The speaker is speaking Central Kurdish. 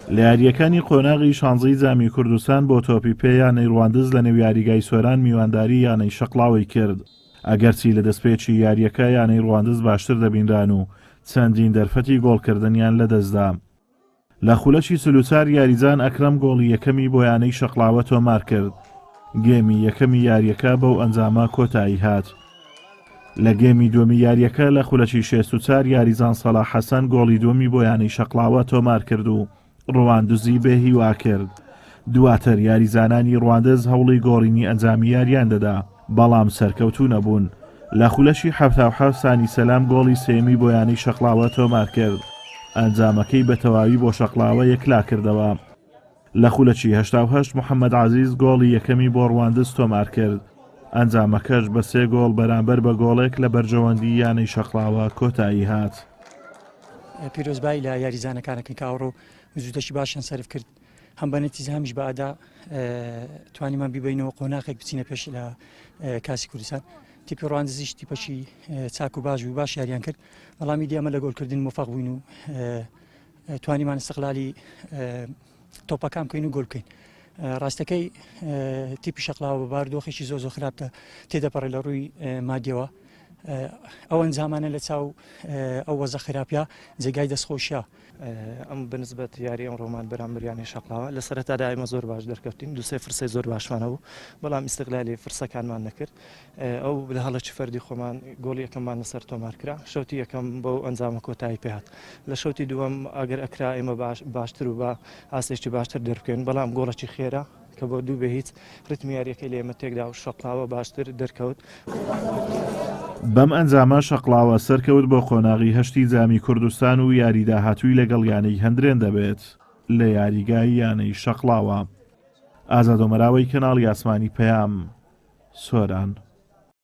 لە یاریەکانی قۆناغی 16 جامی کوردستان بۆ تۆپی پێ یانەی ڕواندز لە نێو یاریگای سۆران میوانداری یانەی شەقڵاوی کرد ئەگەرچی لە دەستپێکی یاریەکە یانەی ڕواندز باشتر دەبینران و چەندین دەرفەتی گۆڵکردنیان لەدەستدا. لە خولەکی سلوچار یاریزان ئەکرەم گۆڵی یەکەمی بۆ یانەی شەقڵاوە تۆمار کرد. گێمی یەکەمی یاریەکە بەو ئەنجامە کۆتایی هات. لە گێمی دووەمی یاریەکە لە خولەکی 64 یاریزان سەلاح حەسەن گۆڵی دووەمی بۆ یانەی شەقڵاوە تۆمار کرد و ڕواندزی بێ هیوا کرد. دواتر یاریزانانی ڕواندز هەوڵی گۆڕینی ئەنجامی یاریان دەدا بەڵام سەرکەوتوو نەبوون. لە خولەشی 77 سانی سەلام گۆڵی سێمی بۆ یانەی شەقڵاوە تۆمار کرد. ئەنجامەکەی بە تەواوی بۆ شەقڵاوە یەکلا کردەوە. لە خولەکی 88 محەممەد عزیز گۆڵی یەکەمی بۆ ڕواندز تۆمار کرد. ئەنجامەکەش بە 3 گۆڵ بەرامبەر بە گۆڵێک لە بەرژەوەندی یانەی شەقڵاوە کۆتایی هات. پیرۆزبای لە یاریزانەکانەکەی کاوڕۆ زوودەشی باشیان سەرف کرد. هەم بەنەتیجە هەمیش بە ئادا توانیمان بیبینەوە قۆناغێک بچینە پێش لە کاسی کوردستان. تیپی ڕواندزیش تیپەشی چاک و باش و باش یاریان کرد. بەڵامی دیامە لە گۆڵکردن موفەق بووین و توانیمان استقلالی تۆپەکان بکەین و گۆڵ بکەین. ڕاستەکەی تیپی شەقڵاوە بە باردۆخێکی زۆر خراپە تێدەپەڕێ لە ڕووی مادیەوە. ئەو ئەنجامانە لە چاو ئەو وەزە خراپە جێگای دەستخۆشیە. ئەم بنسبەت یاری ئەم ڕۆمان بەرامبەریانی شەقڵاوە لە سەرەتادا ئێمە زۆر باش دەرکەوتین دوسێ فرسەی زۆر باشمانە بوو بەڵام ئیستیقلالی فرسەکانمان نەکرد. ئەو لە هەڵەکی فەردی خۆمان گۆڵی یەکەممان لەسەر تۆمار کرا. شەوتی یەکەم بۆ ئەنجامە کۆتایی پێهات. لە شەوتی دووەم ئەگەر ئەکرا ئێمە باشتر و بە ئاسێکی باشتر دەربکەین بەڵام گۆڵەکی خێرا کە بۆ دوو بە هیچ ڕتمی یاریەکەی لە ئێمە تێکدا و شەقڵاوە باشتر دەرکەوت. بەم ئەنجامە شەقڵاوە سەرکەوت بۆ قۆناغی 8 جامی کوردستان و یاریدا هاتووی لەگەڵ یانەی هەندرێن دەبێت لە یاریگای یانەی شەقڵاوە. ئازادۆمەراوەی کەناڵی ئاسمانی پەیام، سۆران.